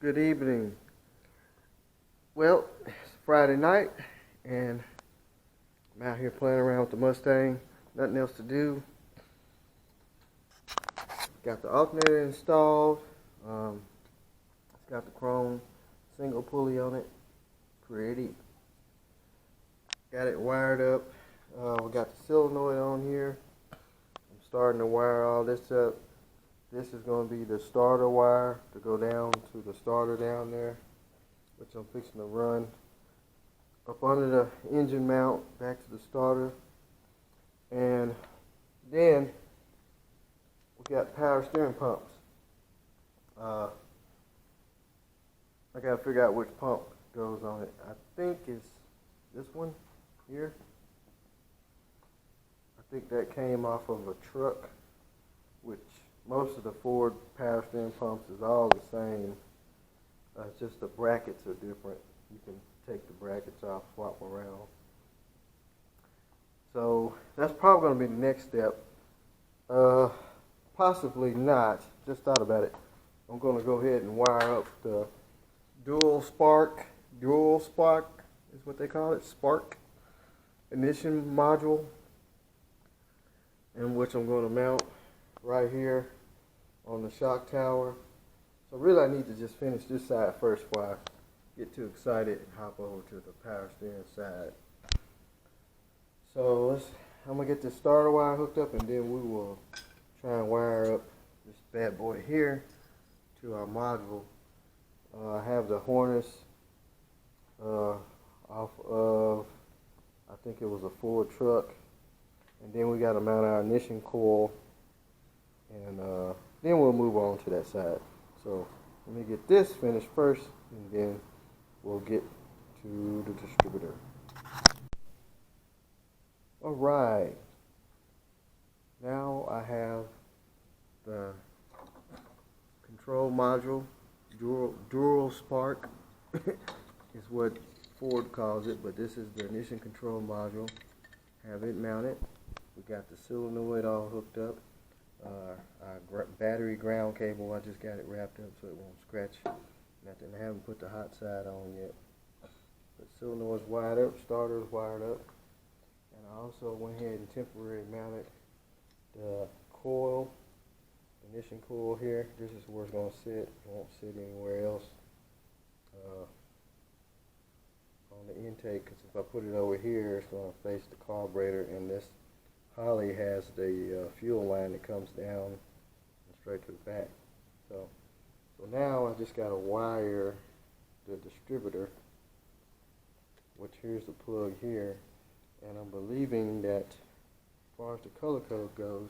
Good evening. Well, it's Friday night, and I'm out here playing around with the Mustang. Nothing else to do. Got the alternator installed. It's got the chrome single pulley on it. Pretty. Got it wired up. We got the solenoid on here. I'm starting to wire all this up. This is going to be the starter wire to go down to the starter down there, which I'm fixing to run up under the engine mount back to the starter. And then we got power steering pumps. I got to figure out which pump goes on it. I think it's this one here. I think that came off of a truck, which most of the Ford power steering pumps is all the same. It's just the brackets are different. You can take the brackets off, swap them around. So that's probably going to be the next step. Possibly not. Just thought about it. I'm going to go ahead and wire up the duraspark is what they call it, spark ignition module, in which I'm going to mount right here on the shock tower. So really I need to just finish this side first before I get too excited and hop over to the power steering side. So I'm going to get this starter wire hooked up, and then we will try and wire up this bad boy here to our module. I have the harness off of, I think it was a Ford truck, and then we got to mount our ignition coil, and then we'll move on to that side. So let me get this finished first, and then we'll get to the distributor. Alright, now I have the control module, duraspark is what Ford calls it, but this is the ignition control module. Have it mounted. We got the solenoid all hooked up. Our battery ground cable, I just got it wrapped up so it won't scratch nothing. I haven't put the hot side on yet. The solenoid's wired up, starter's wired up. And I also went ahead and temporarily mounted the coil, ignition coil here. This is where it's going to sit. It won't sit anywhere else on the intake, because if I put it over here, it's going to face the carburetor, and this Holly has the fuel line that comes down and straight to the back. So now I just got to wire the distributor, which here's the plug here, and I'm believing that as far as the color code goes,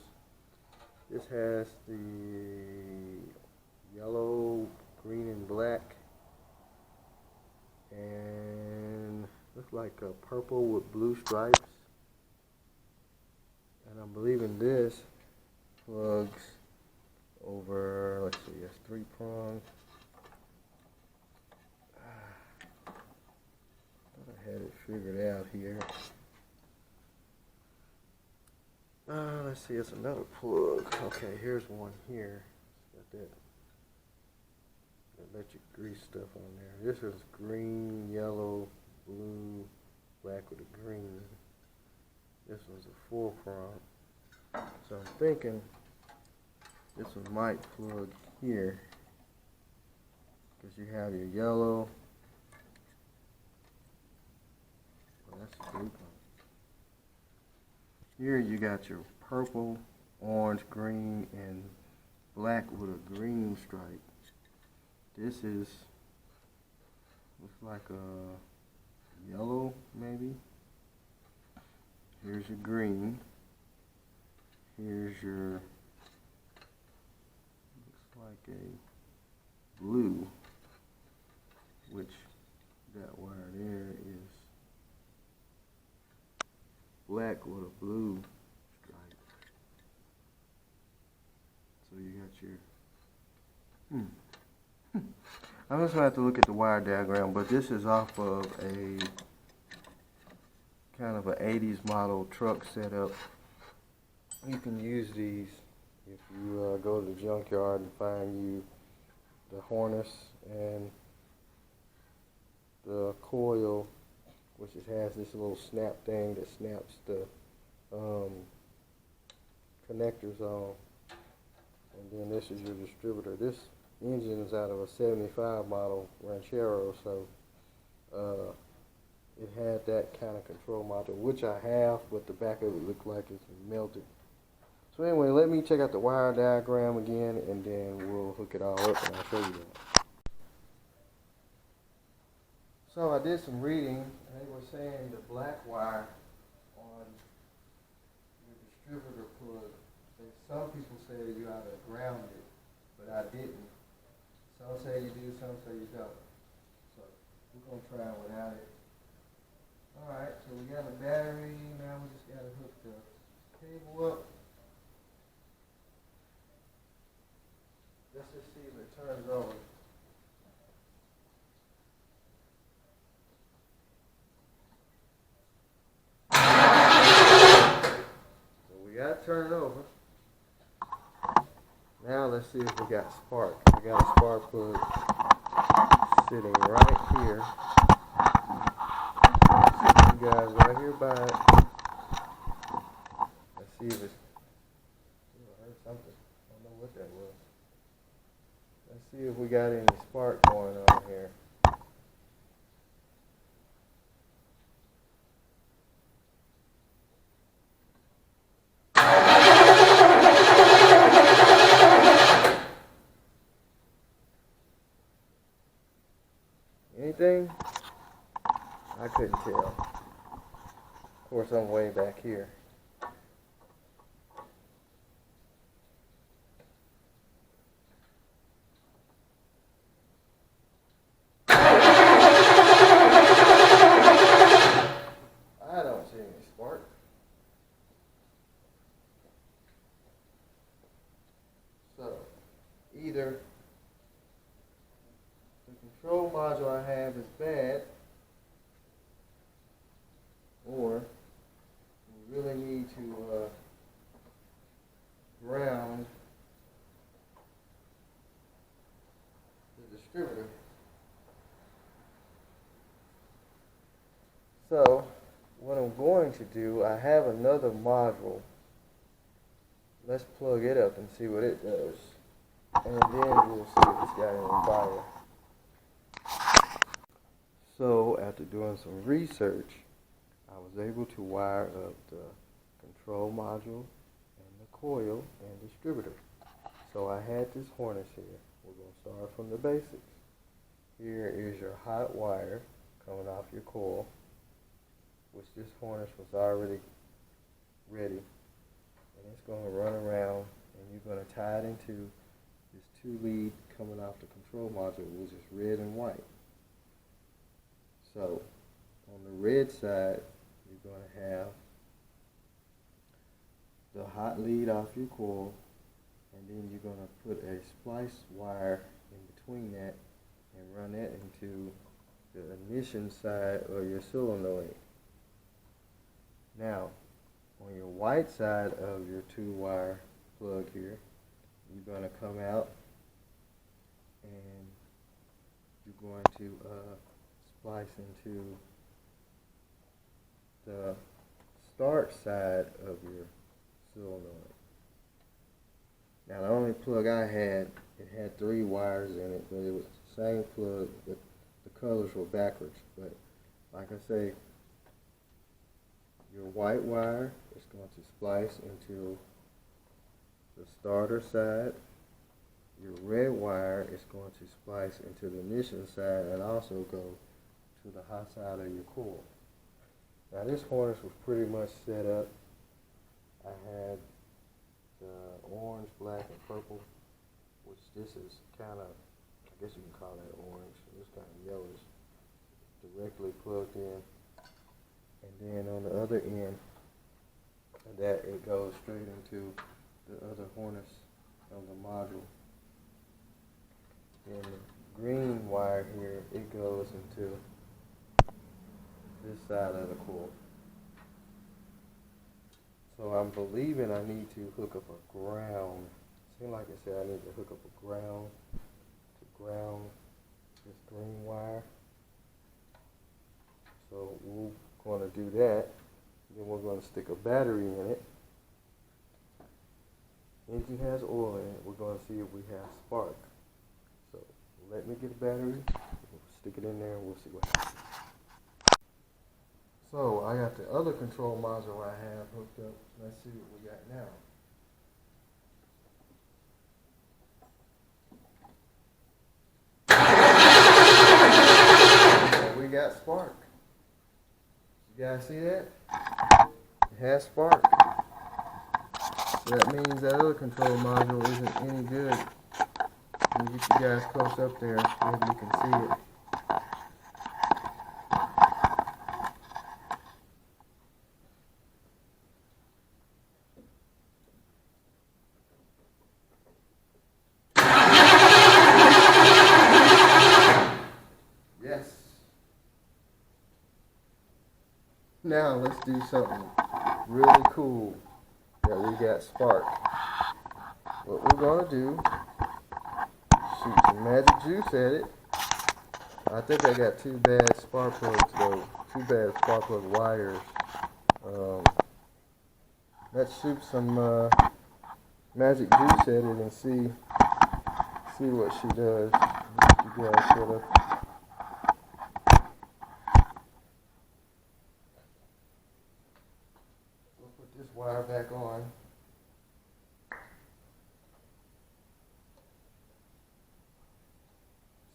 this has the yellow, green, and black, and looks like a purple with blue stripes. And I'm believing this plugs over, let's see, that's 3 prongs. I thought I had it figured out here. Let's see, it's another plug. Okay, here's one here. It's got that electric grease stuff on there. This is green, yellow, blue, black with a green. This one's a 4-prong. So I'm thinking this one might plug here, because you have your yellow. Well, that's a 3-prong. Here you got your purple, orange, green, and black with a green stripe. This is, looks like a yellow maybe. Here's your green. Here's your, looks like a blue, which that wire there is black with a blue stripe. So you got your, I'm just going to have to look at the wire diagram, but this is off of a kind of an 80s model truck setup. You can use these if you go to the junkyard and find you the harness and the coil, which it has this little snap thing that snaps the connectors on. And then this is your distributor. This engine is out of a 75 model Ranchero, so it had that kind of control module, which I have, but the back of it looked like it's melted. So anyway, let me check out the wire diagram again, and then we'll hook it all up and I'll show you that. So I did some reading, and they were saying the black wire on your distributor plug, some people say you ought to ground it, but I didn't. Some say you do, some say you don't. So we're going to try without it. Alright, so we got a battery, now we just got to hook the cable up. Let's just see if it turns on. So we got it turned over. Now let's see if we got spark. We got a spark plug sitting right here. You guys right here by it. Let's see if it's. Ooh, I heard something. I don't know what that was. Let's see if we got any spark going on here. Anything? I couldn't tell. Of course, I'm way back here. I don't see any spark. So, either the control module I have is bad, or we really need to ground the distributor. So what I'm going to do, I have another module. Let's plug it up and see what it does, and then we'll see if it's got any fire. So after doing some research, I was able to wire up the control module and the coil and distributor. So I had this harness here. We're going to start from the basics. Here is your hot wire coming off your coil, which this harness was already ready. And it's going to run around, and you're going to tie it into this 2 lead coming off the control module, which is red and white. So on the red side, you're going to have the hot lead off your coil, and then you're going to put a splice wire in between that and run that into the ignition side of your solenoid. Now, on your white side of your 2-wire plug here, you're going to come out and you're going to splice into the start side of your solenoid. Now, the only plug I had, it had 3 wires in it, but it was the same plug, but the colors were backwards. But like I say, your white wire is going to splice into the starter side. Your red wire is going to splice into the ignition side and also go to the hot side of your coil. Now this harness was pretty much set up. I had the orange, black, and purple, which this is kind of, I guess you can call that orange. It's kind of yellowish, directly plugged in. And then on the other end of that, it goes straight into the other harness of the module. And the green wire here, it goes into this side of the coil. So I'm believing I need to hook up a ground. Seems like it said I need to hook up a ground to ground this green wire. So we're going to do that. Then we're going to stick a battery in it. Engine has oil in it. We're going to see if we have spark. So let me get a battery. We'll stick it in there and we'll see what happens. So I got the other control module I have hooked up. Let's see what we got now. We got spark. You guys see that? It has spark. So that means that other control module isn't any good. Let me get you guys close up there, maybe you can see it. Yes. Now let's do something really cool that we got spark. What we're going to do, shoot some magic juice at it. I think I got two bad spark plugs though, two bad spark plug wires. Let's shoot some magic juice at it and see what she does. You guys set up. This wire back on.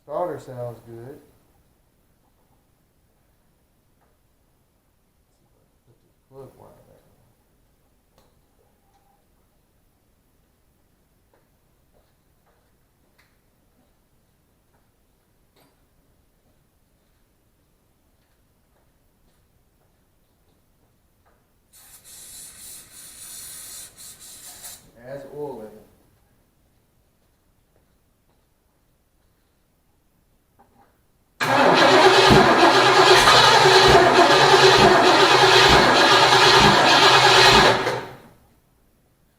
Starter sounds good. Put this plug wire back on. Has oil in it.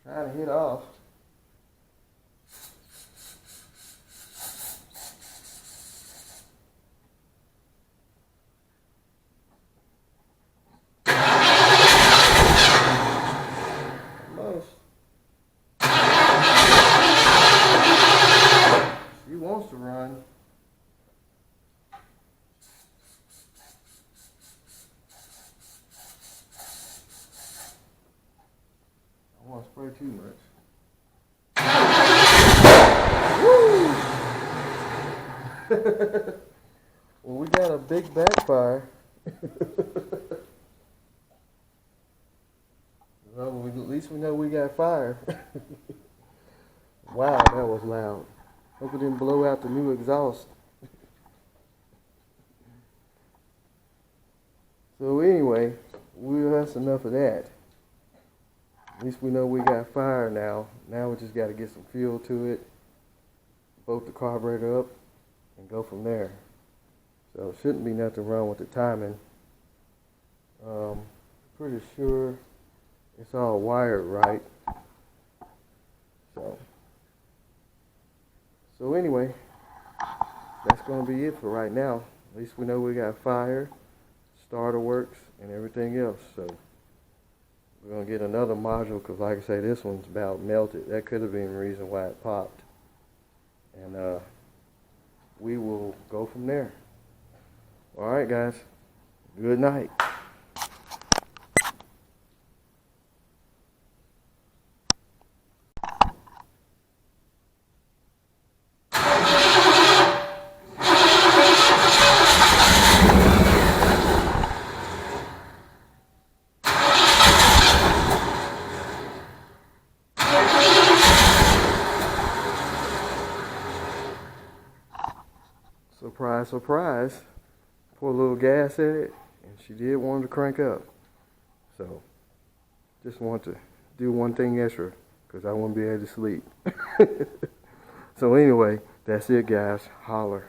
Trying to hit off. Almost. She wants to run. I don't want to spray too much. Well, we got a big backfire. Well, at least we know we got fire. Wow, that was loud. Hope it didn't blow out the new exhaust. So anyway, that's enough of that. At least we know we got fire now. Now we just got to get some fuel to it, bolt the carburetor up, and go from there. So it shouldn't be nothing wrong with the timing. Pretty sure it's all wired right. So anyway, that's going to be it for right now. At least we know we got fire, starter works, and everything else. So we're going to get another module because, like I say, this one's about melted. That could have been the reason why it popped. And we will go from there. All right, guys. Good night. Surprise, surprise. Pour a little gas at it, and she did want to crank up. So, just want to do one thing extra, because I won't be able to sleep. So anyway, that's it, guys. Holler.